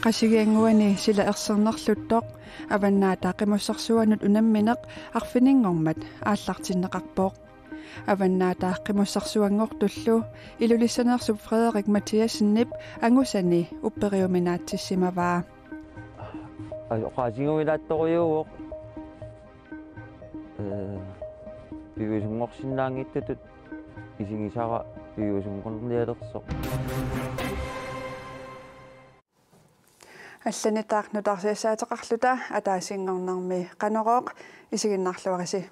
qasigianguani sila ersernerluttoq avannaata qimussarsuanut unammineq arfininnngormat aallartinneqarpoq avannaata qimussarsuanngortullu ilulissanersup Frederik Mathiasen-nip angusani upperiuminaattissimavaa qasingumilaattorujuuq piusunngorsinnaangittutut isingisara piusunngornialersoq алланитаарнутаарсиассаатеқарлута атаасингорнарми канорооқ исигиннарлуарси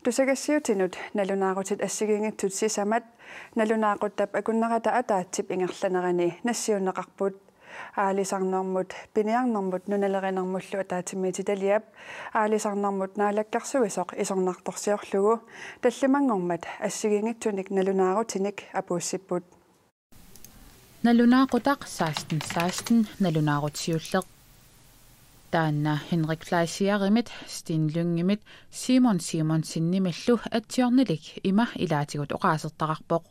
тусагассиутинут налунаарутит ассигингитсут сисамат налунаақуттап акуннерата атаатсип ингерланерани нассиуннеқарпут аалисарнэрмут пиниарнэрмут нуналеринэрмуллу атаатиммититалиап аалисарнэрмут наалаккарсуисоқ исорнарторсиорлугу таллимангормат ассигингитсуник налунаарутиник апууссиппут налунаақутақ саастен налунаарутсиуллеқ таанна Henrik Fleisiarimit Stin Lyngimit Simon Simonsиннималлу атсиорнилик има илаатигут оқаасертақарпоқ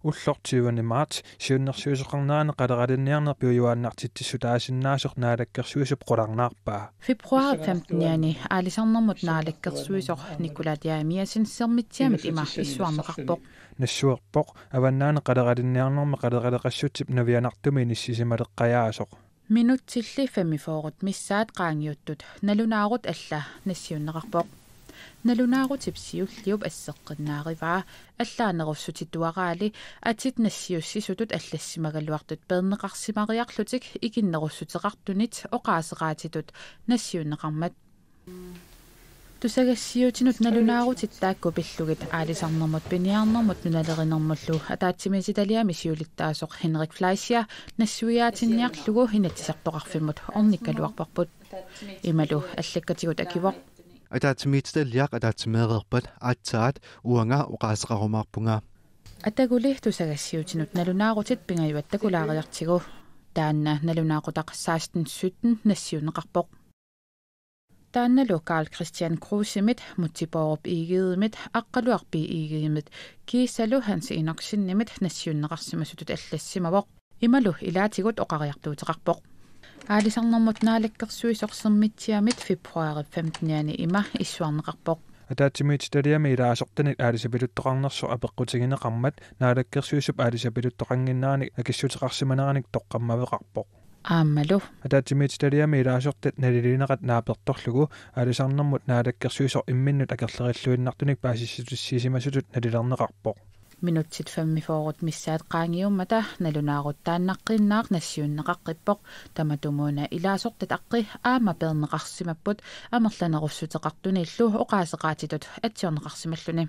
уллортиуани март сиуннерсуисоқарнаана қалералинниарнер пиуюааннартиттисутаасиннаасоқ наалаккерсуисуп қуларнаарпаа февруар 15-яни аалисарнэрмут наалаккерсуисоқ Николат Яамиасин сермитсиамит има иссуарнеқарпоқ нассуерпоқ аваннаана қалералинниарнерме қалералеқассутип навианартуми ниссисималеққаяасоқ минутсилли фамифоорут миссаат qaangiuttut налунаарут алла нассиуннеқарпоқ налунаарутип сиуллиуп ассеққиннаариваа аллаанеруссутитуараали атит нассиуссисутут аллассимагалуартут пернеқарсимариарлутик икиннеруссутеқартунит оқаасеқаатитут нассиуннеқармат тусагассиутинут налунаарутит таакку пиллугит аалисарнэрмут пиниарнэрмут нуналеринэрмуллу атаатсимиситалиами сиулиттаасоқ Henrik Fleisier нассуяатинниарлугу инатсисартоқарфиммут орниккалуарпарпут ималу аллаккатигут акивоқ атаатсимититалиақ атаатсимеерерпат аатсаат уанга оқаасеқарумаарпунга атагули тусагассиутинут налунаарутит пингаюаттакулаариартигу таанна налунаақутақ 16-17 нассиунеқарпоқ таанналу Карл Кристиан Крусимит мутсипооруп игиимит аққалуарпи игиимит кииссалу ханси иноксиннимит нассиуннеқарсимасутут аллассимавоқ ималу илаатигут оқариартуутеқарпоқ аалисарнэрмут наалаккерсуисорсермитсиамит февруар 15-яни има иссуарнеқарпоқ атаатсимититалиами илаасортаник аалисапилуттоқарнерсо апеққутигинеқармат наалаккерсуисуп аалисапилуттоқангиннааник акиссутеқарсиманераник тоққаммавеқарпоқ ааммалу атаатсимититалиами илаасортат налилинеқат нааперторлугу аалисарнэрмут наалаккерсуисор имминнут акерлериллуиннартуник паасиссутиссисимасутут налилернеқарпоқ минутсит фаммифоорут миссаат qaangiummата налунаарут тааннаққиннаақ нассиуннеқаққиппоқ таматумуна илаасортат аққи аама пернеқарсимаппут амерланеруссутеқартуни иллу оқаасеқаатитут атсиорнеқарсималлуни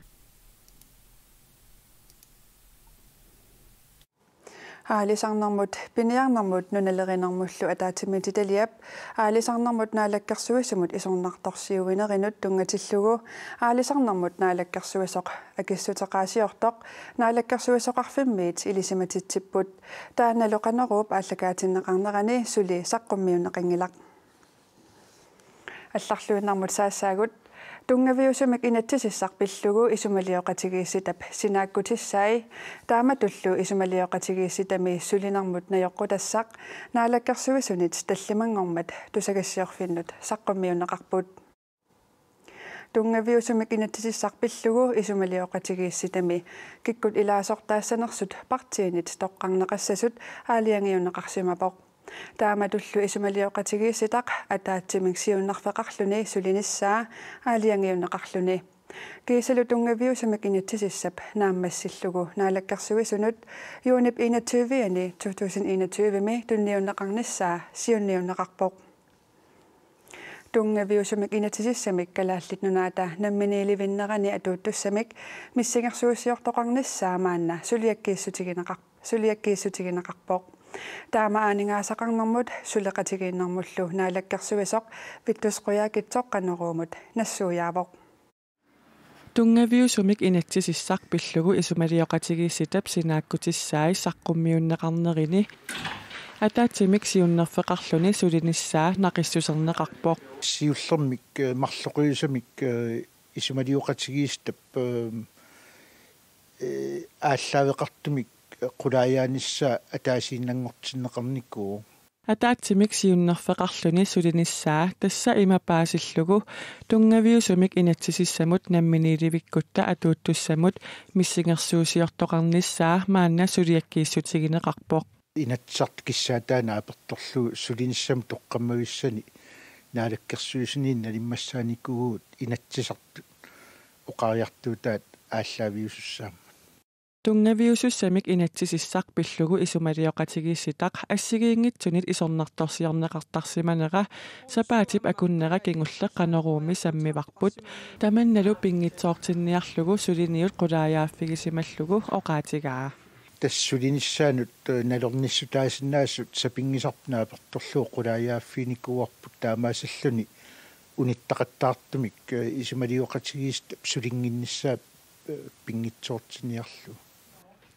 аалисарнэрмут пиниарнэрмут нуналеринэрмуллу атаатимититалиап аалисарнэрмут наалаккерсуисумут исорнарторсиуинеринут тунгатиллугу аалисарнэрмут наалаккерсуисоқ акиссутеқаасиортоқ наалаккерсуисоқарфиммиит илисиматитсиппут тааналоқанеруп ааллакаатиннеқарнерани сули саққуммиуннеқангилақ алларлуиннэрмут саассаагут тунгавиусумик инатсисиссарпиллугу исумалиоқатигиисситап синааккутиссаи тааматуллу исумалиоқатигиисситами сулинэрмут наёққутассақ наалаккерсуисунит таллимангормат тусагассиорфиннут саққуммиунеқарпут тунгавиусумик инатсисиссарпиллугу исумалиоқатигиисситами киккут илаасортаассанерсут партиинит тоққарнеқассасут аалиангиунеқарсимапоқ тааматуллу исумалиоқатигиисситақ атаатсимик сиуннарфеқарлуни сулиниссаа аалиангиунеқарлуни кисалу тунгавиусумик инатсисиссап нааммассиллугу наалаккерсуисунут юунип 21-яни 2021ми тунниунеқарниссаа сиунниунеқарпоқ тунгавиусумик инатсисиссамик калааллит нунаата намминиливиннерани атууттуссамик миссингерсуиссиортоқарниссаа маанна сулиаккииссутигинеқарпоқ таама аанингаасақарнэрмут сулеқатигииннэрмуллу наалаккерсуисоқ виттусқуяакитсоққанеруумут нассууяавоқ тунгавиусумик инатсисиссарпиллугу исумалиоқатигиисситап синааккутиссааи саққуммиуннеқарнерини атаатсимик сиуннерфеқарлуни сулиниссаа нақиссусернеқарпоқ сиуллермик марлоқуисамик исумалиоқатигиистап ааллаавеқартумик qulaayaanissa ataasiinnangortinneqarnikuu атаатсимик сиуннерфеқарлүни сулиниссаа тасса имапаасиллугу тунгавиусумик инатсисиссамут намминиливиккутта атууттуссамут миссингерсуусиортоқарниссаа маанна сулиаккииссутигинеқарпоқ inatsart kissaataana apertorlu sulinissam toqqammavissani naalakkersuusiniin nalimmassaanikuut inatsisartut oqariartuutaat ааллаавиусуссаама тунгавиусуссамик инатсисиссақ пиллугу исумалиоқатигиисситақ ассигиингитсунит исорнарторсиорнеқартарсиманера сапаатип акуннера кингулле қанеруumi саммиварпут таманналу пингитсоортинниарлугу сулиниут қулааяаффигисималлугу оqaатигаа тассулиниссаанут налерниссутаасиннаасут сапингисарпнаа перторлуу qulaayaaffinikkuarput таамаасаллуни униттақаттаартумик исумалиоқатигиист сулингиннссаа пингитсоортиниарлу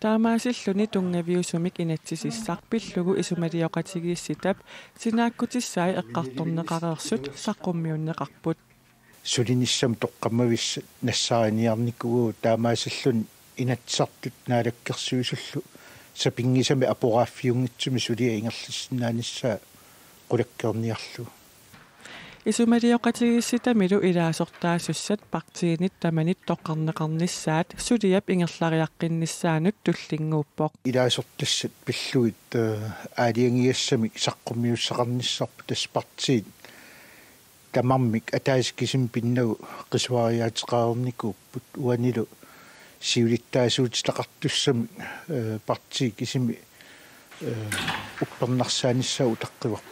таамаасиллуни тунгавиусумик инатсисиссақ пиллугу исумалиоқатигиисситап синааккутиссаи эққарторнеқареерсут саққуммиуннеқарпут сулиниссам тоққаммависс нассааниарникугуу таамаасаллуни inatsartut naalakkersuusullu sapingisami aporaaffiungitsumi sulia ingerlissinaanissaa qulakkerniarlu исумалиоқатигиисситамилу илаасортаасуссат партиинит таманит тоққарнеқарнissaат сулиап ингерлариаққиннissaанут туллингууппоқ илаасортассат пиллуит аалиангиассами саққуммиуссақарниссарпу тас партиит тамармик атааскисим пиннагу қисуариаатеқарникууппут уанилу сиулиттаасуутилақартуссами партии кисими уппернарсааниссаа утаққивар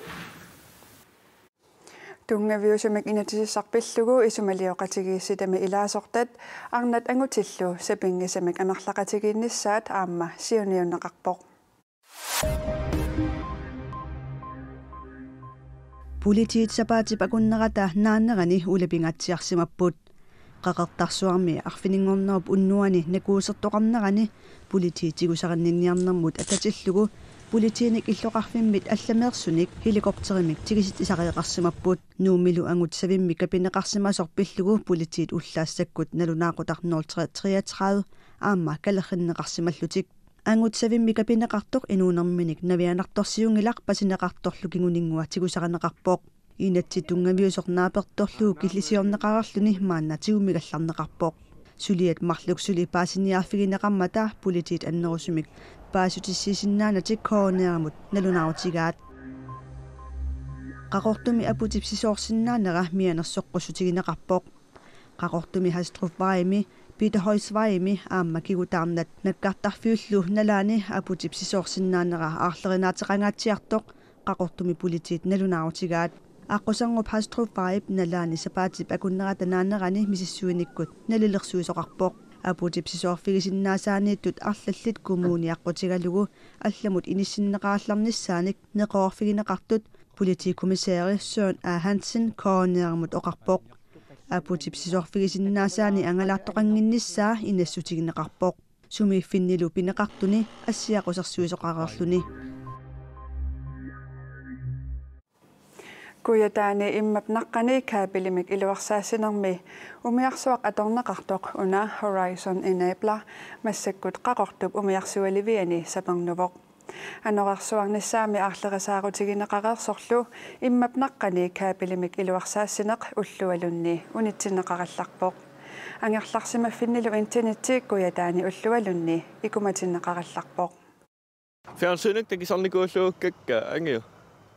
тунгавиусумик инатисиссарпиллугу исумалиоқатигиисситами илаасортат арнат ангутиллу сапингисамик амерлақатигииннissaат аама сиуниуннеқарпоқ Politiet сапаатип акуннерата нааннерани улапингатсиарсимаппут qaqartarsuarmi arfiningornerup unnuani nakuusertoqarnerani politiitигусаринниарнэрмут ататиллугу politiinik иллоqarfimmit алламеерсуник helikopterimik tigisit isariiqarsimapпут nuumilu angut savimmi kapineqarsimasorpillugu politiit ullaassakkut nalunaaqutaq 033 aamma kalerrinneqarsimallutik angut savimmi kapineqartoq inuunerminik navianartorsiungilaq pasineqartorlu kinguningua tigusarineqarpoq инатситунгавиусорнааперторлуу киллисиорнеқарарлүни мааннатигумигалларнеқарпоқ сулиат марлук сули паасиниарфигинеқармата политит аннерусумик паасутиссисиннаанатик коонерамут налунаутигаат қақортуми апутипсисоорсиннаанера мианерсоққусутигинеқарпоқ қақортуми хаструфваими питахойсваими аамма кигутаарнат наккартарфиуллу налаани апутипсисоорсиннаанера аарлеринааteqangaatiartoq қақортуми политит налунаутигаат аққусангуп хаструффаип налаани сапаатип акуннерата наанерани мисиссуиниккут налилерсуисоқарпоқ апутипсисоорфигисиннаасаанииттут арлаллит коммуни аққутигалугу алламут иниссиннеқаалларниссааник неқоорфигинеқартут политикумисаери Søren A. Hansen коонеармут оқарпоқ апутипсисоорфигисиннаасаани ангалаартоқангиннissaa инассутигинеқарпоқ сумииффиннилу пинеқартуни ассиақусерсуисоқарерлүни куятаани иммап наққани каапилимик илуарсаассинерми умиарсуақ аторнеқартоқ уна Horizon Enabler массаккут қақортуп умиарсуаливиани сапернувоқ анорарсуарниссаами аарлерисаарутигинеқареерсорлу иммап наққани каапилимик илуарсаассинеқ уллуалунни унитсинеқаралларпоқ ангерларсимаффиннилу интернеттик куятаани уллуалунни икуматиннеқаралларпоқ фиарсуник такисарникууллууккакка ангиу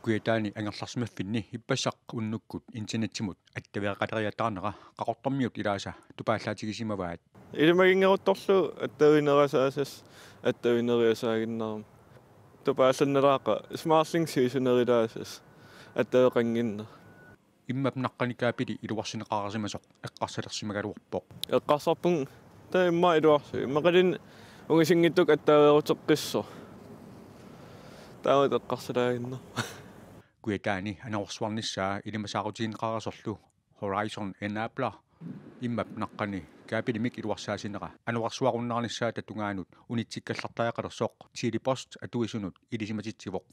куятаани ангерларсимаффинни иппассақ уннуккут интернеттимут аттавиақалериатаарнера қақортармиут илааса тупааллаатигисимаваат илимагингерутторлу аттавинерасаасас аттавинериасаагиннерам тупаалланнераақа смартлинг сисунерилаасас аттавеқангинна иммап наққаникаапили илуарсинеқарасимасоқ эққарсалерсимагалуарпоқ эққарсарпун таимма илуарси мақалин угисингиттук аттавеерутеққиссо таават эққарсалаагинна куятаани анорсуарниссаа илимасаарутигинеқарасорлу Horizon Enabler иммап наққани каапилимик илуарсаасинера ануарсуаруннарниссаа татунгаанут унитсиккаллартаақалерсоқ тилипост атуисунут илисиматитсивоқ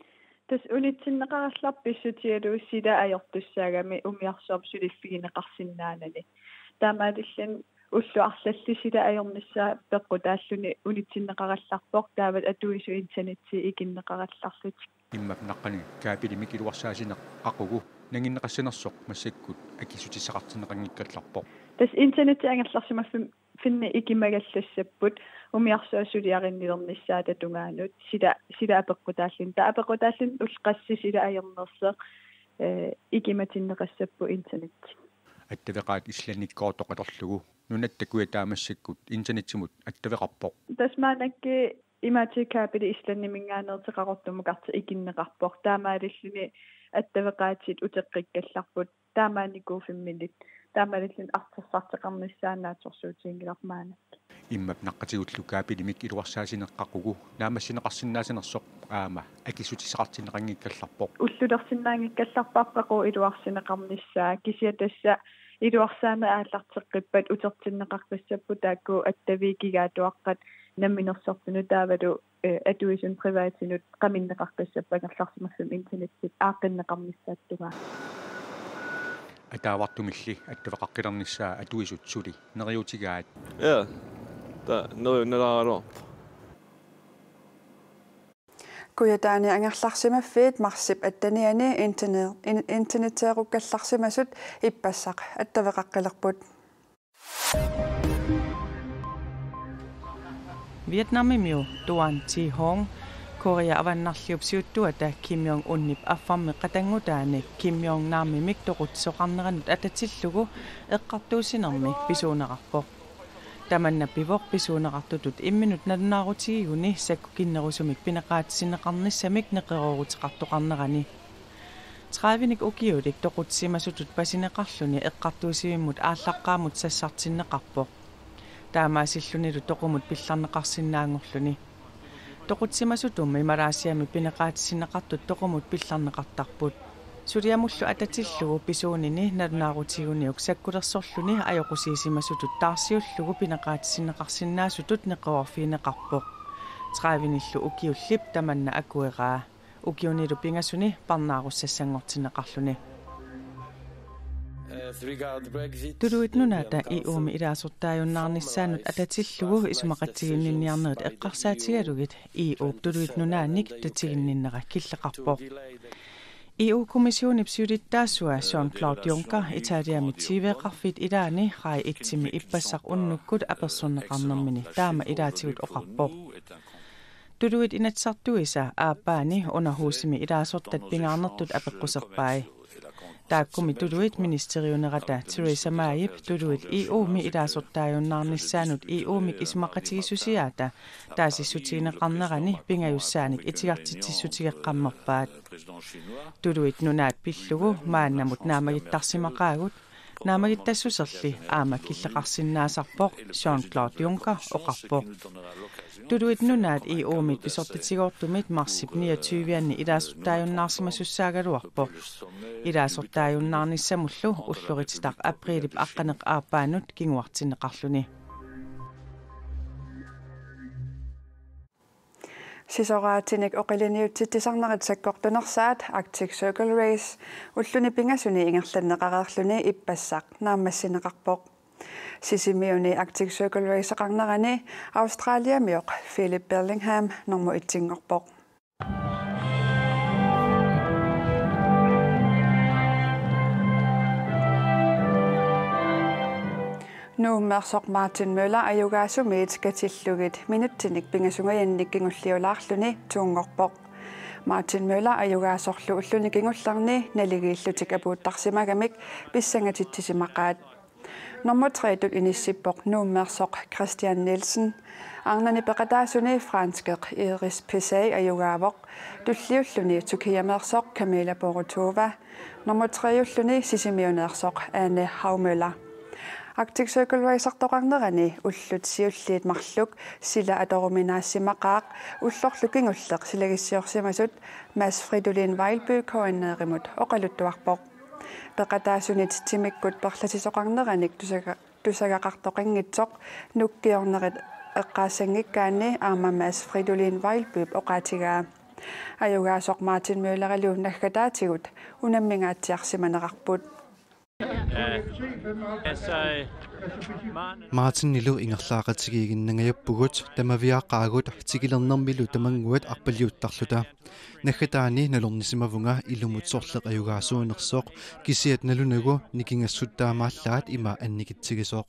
тас унитсиннеқаралларписсутиалуиссила аёртуссаагами умиарсуам сулиффигинеқарсиннаанани таамаалиллан уллу арлалли сила аёрнissaa пеққу тааллуни унитсиннеқаралларпоқ таават атуису интернетси икиннеқаралларлут иммап наққани каапилимик илуарсаасинеқ ақугу нангиннеқассинерсоқ массаккут акисутиссақартинеқангиккалларпоқ тас интернетти ангерларсимаффим финне икимагаллассаппут умиарсуасулиариннилернissaa татунгаанут сила апеққутааллин таапеққутааллин улқасси сила аёрнерсеқ икиматиннеқассаппу интернетти аттавеқаат исланниккоортоқаторлугу нунаттакуя таамассаккут интернетсимут аттавеқарпоқ тасмаанакки имаатикаапили исланнимингаанеертеқарортумукарта икиннеқарпоқ таамаалиллуни аттавеқаатит утеққиккалларпут таамааникууфиммилит таамаалиллун артассартеқарнissaаннаатсорсуутингилармаана иммап наққатигуллу каапилимик илуарсаасинеққақугу наамассинеқарсинаасинерсоқ акисутиссақартинеқангиккалларпоқ уллулерсиннаангиккалларпааққақу илуарсинеқарнissaа кисиатасса илуарсаана ааллартеққиппат утертиннеқарпассаппу таакку аттавикигаатуаққат намминерсортуну таавалу атуисун приваатинут қаминнеқарпассаппагерларсимаффим интернеттит ааққиннеқарнissaаттугаа атаавартумилли аттавеқаққилернissaа атуисут сули нериутигаат та нерунелааро куятаани ангерларсимаффиит марсип аттаниани интернетееруккалларсимасут иппассақ аттавеқаққилерпут Vietnamimio Duan Thi Hong Korea avannarliupsiuttuata Kim Jong Unnip affarmi qatangutaani Kim Jong naamimik toqutsoqarneranut atatillugu eqqartuusinermi pisuuneqarpoq tamanna pivoq pisuuneqartutut imminut nalunaarutiguni sakku kinnerusumik pineqaatsineqarnissamik neqerorutiqartoqarnerani 30ник укиулик тоқутсимасутут пасинеқарлуни эққартуусивиммут ааллаққаамут сассартиннеқарпоқ таамаасиллунилу тоқумут пилларнеқарсинаангорлуни тоқутсимасутумма ималаасиами пинеқаатиссинеқартут тоқумут пилларнеқартарпут сулиамуллу ататиллугу писуунини налунаарутигуниук саккулерсорлуни аёқусиисимасутут таарсиуллугу пинеқаатиссинеқарсинаасутут неқорфинеқарпоқ 30ниллу укиуллип таманна акуераа укиунилу пингасуни парнааруссассангортинеқарлуни Tuduit nunaata iuumi ilaasortaajunnaarnissaanut atatillугу исумақатсигиннинниарнерит эққарсаатигалугит iuup tuduit nunaanik татигинниннера киллеқарпоқ EU-kommissionen psyydittaassua Jean-Claude Juncker Italiamit tiiveeqarfit ilaani rai itsimi ippassaq unnukkut apersunneqarnermini taama ilaatigut oqarpoq tuduit inatsartuisa aappaani unahuusimi ilaasortat pingaarnertut apeqquserpai taakkumi tuduit ministeriunerata Theresa May tuduit EU-mi ilaasortaajunnaarnissaanut EU-mik isumaqatigisusiaata taasissutiineqarnerani pingajussaanik itigartitsissutigeqqammerpaat tuduit nunaat pillugu maannamut naamagittarsimaqaagut naamagittassuserli aama killeqarsinnaasarpoq Jean-Claude Juncker oqarpoq tuduit nunaat EU-mit pisortitigoortumit marsip 29-anni ilaasortaajunnaarsimasussaagaluarpoq ilaasortaajunnaarnissamullu ullurititaq aprilip aqqaneq aappaanut kinguartineqarluni Sisoraatinik oqiliniutsittisarnerit sakkortunersaat Arctic Circle Race ulluni pingasuni ingerlanneqarerluni ippassaq naammassineqarpoq sisimiuni Arctic Circle Race aqarnerani Australiamioq Philip Bellingham normu ittingorpoq Nuummersoq Martin Møller ajugaasumit katillugit minuttinik pingasungajannik kingulliulaarluni tuungorpoq Martin Møller ajugaasorlu ulluni kingullarni naligiillutik apuuttarsimagamik pissangatittisimaqaat Nummer 3 tut inissippoq nuummersoq Christian Nielsen arnani peqataasuni franskek Iris Pesay ajugaavoq tulliulluni tukiamersoq Camilla Borotova Nummer 3 ulluni sisimiuneersoq Anne Haumøller Arctic Circle Race artoqarnerani ullut siulliit marluk sila atoruminaasimaqaaq ullorlukingulleq silagissiorsimasut Mads Fridolin Vejlby koanneerimut oqaluttuarpoq peqataasunit timikkut perlatisoqarneranik tusagaqartoqingitsoq nukkiornerit eqqaassangikkaanni aama Mads Fridolin Vejlby oqaatigaa ajugaasoq Martin Møllerilu naggataatigut unammingaatiarsimaneqarput Yes, Martin nilu ingerlaaqatigiiginnangayappugut tamaviaqqaagut tigilernermilu tamanguat arpaliuttarluta nakhataani nalornisimavunga ilumutsorleq ayugaasuunersoq kisiat nalunagu nikingassuttaamaallaat ima annikitsigisoq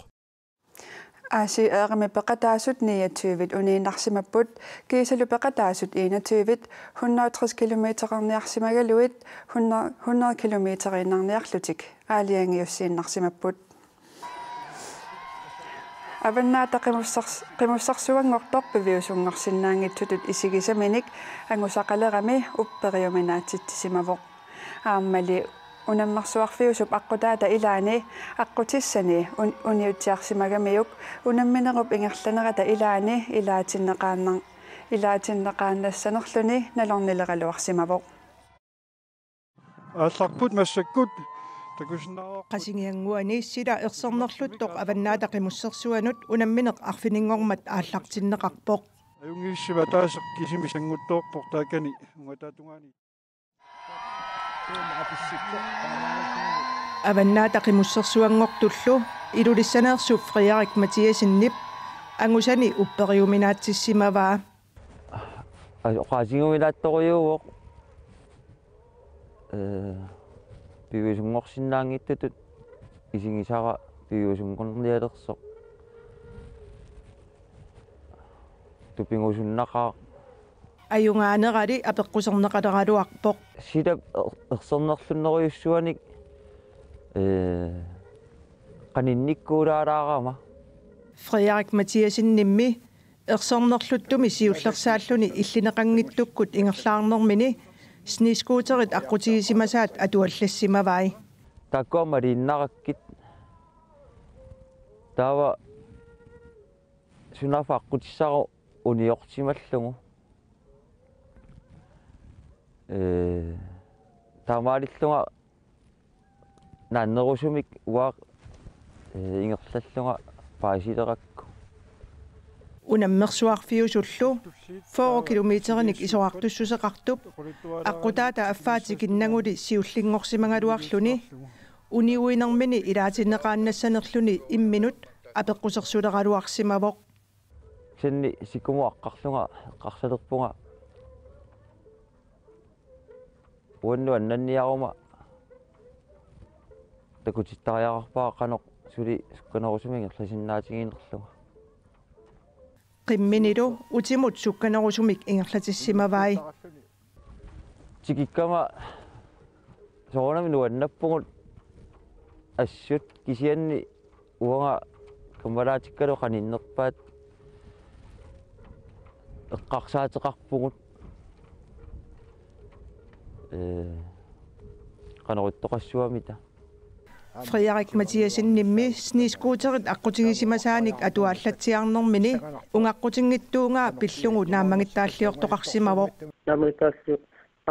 Asi aqami peqataasut 29 uniinarsimapput kiisalu peqataasut 21 160 kilometererniarsimagaluit 100 kilometerinnarniarlutik aaliangiussiinnarsimapput Avannaata qimussarsuangortorpiviusungorsinnaangittutut isigisaminik angusaqalerami upperiuminaatissisimavoq aammali unammarsuarfiusup aqqutaata ilaani aqqutissani uniutiarsimagamiuk unamminerup ingerlanerata ilaani ilaatinneqaannassanerluni nalornileraluarsimavoq алларпут массаккут qasigianguani sila ersornerluttoq avannaata qimussерсуанут унамминеq arfininnngormat ааллартиннеqarpoq аюнгиссива таасеқ кисими сангутторпор таакани унгатаатунгаани avannaata qimussерсуангортуллу илулиссанеерсуп Frederik Mathiasen-nip angusani upperiuminaattissimavaa qasigiuminaattorujuuvoq piusungorsinnaangittutut isingisara piusungornialersoq tupingusunnaqa ayungaanerali apeqqusernaqaleraluarpoq sidap ersornerlunneruyussuanik qaninnikkuulaaraarama Frederik Mathiasen-nimmi ersornerluttumi siullersaalluni illineqanngittukkut ingerlaarnermini sniskuuterit aqqutigisimmasaat atuallassimavai takkuamaliinnarakkit taava sunafa aqqutissaro uniortimallugu taamaalillunga naannerusumik uaq ingerlallunga paasilerakku unammersuarfiusullu 4 kilometerinik isoartussuseqartup aqqutaata affaatikinnaguli siullingorsimagaluarluni uniuinermini ilaatinneqaannassanerluni imminut apeqqusерсулералуарсимавоq sanni sikumu aqqarlunga qarsalerpunga uannu annanniaruma takutittariaqarpaa qanoq suli sukkanerusumingерlasinnaatigiinerlunga qimminilu utimut sukkanerusumik ingerlatissimavai tikikkama soornami nuannappungut assut kisianni uanga kammalaatikkalu qaninnerpaat eqqarsaateqarpungut qaneruttoqassuamita Frederik Mathiasen-nimmi sniskuuterit aqqutigisimmasaanik atuaallatsiarnermini ungaqqutiнгittuungaa pillungu naammangittaalliortoqarsimavoq naammangittaalliut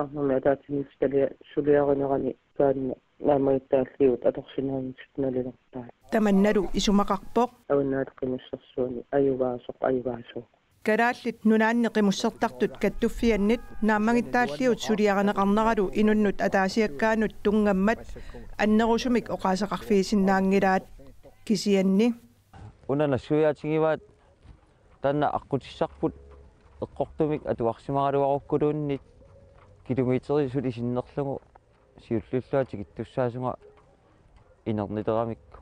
arnermi ataatinisskalia suliarunerani kaanna naammangittaalliut atorsinaanisutnalinertaa tamannalu isumaqarpoq avannaata qimussersuani ayugaasuq kadaallit nunaanni qimussertartut kattuffiannit naammangittaalliut suliaranеqarneralu inunnut ataasiakkaanut tungammat annerusumik oqaaseqarfiisinnaangilaat kisianni unanassuyaatigivaat tanna aqqutissarput eqqortumik atuarsimagaluarukkuluunnit kilometeri sulisinnerlugu siullullaatigitussaasuga inernileramikku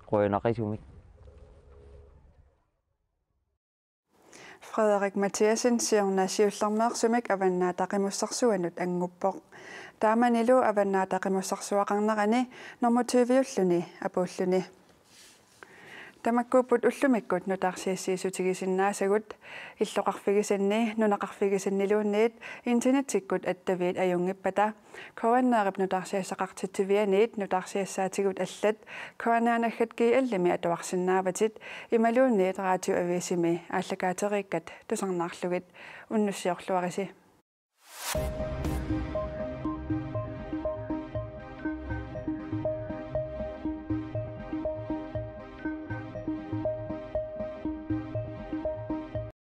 qoyanaqisumik Frederik Mathiasen siornasiullermeersumik avannaata qimussarsuanut anguppoq taamanilu avannaata qimussarsuaqarnerani normotiviulluni apuulluni tamakkuuput ullumikkut nutarsiissiisutigisinnaasagут иллоqarfigisanni nunaqarfigisanniluunniit internetikkut attaviit ajungippata koannaarip nutarsiassaqartittivianiit nutarsiassaatigut allat koanaanaggatki allimi atuarsinnaavatit imaluunniit raatioaviisimi ааллакаатериккат тусарнаарлугит уннуссиорлуарisi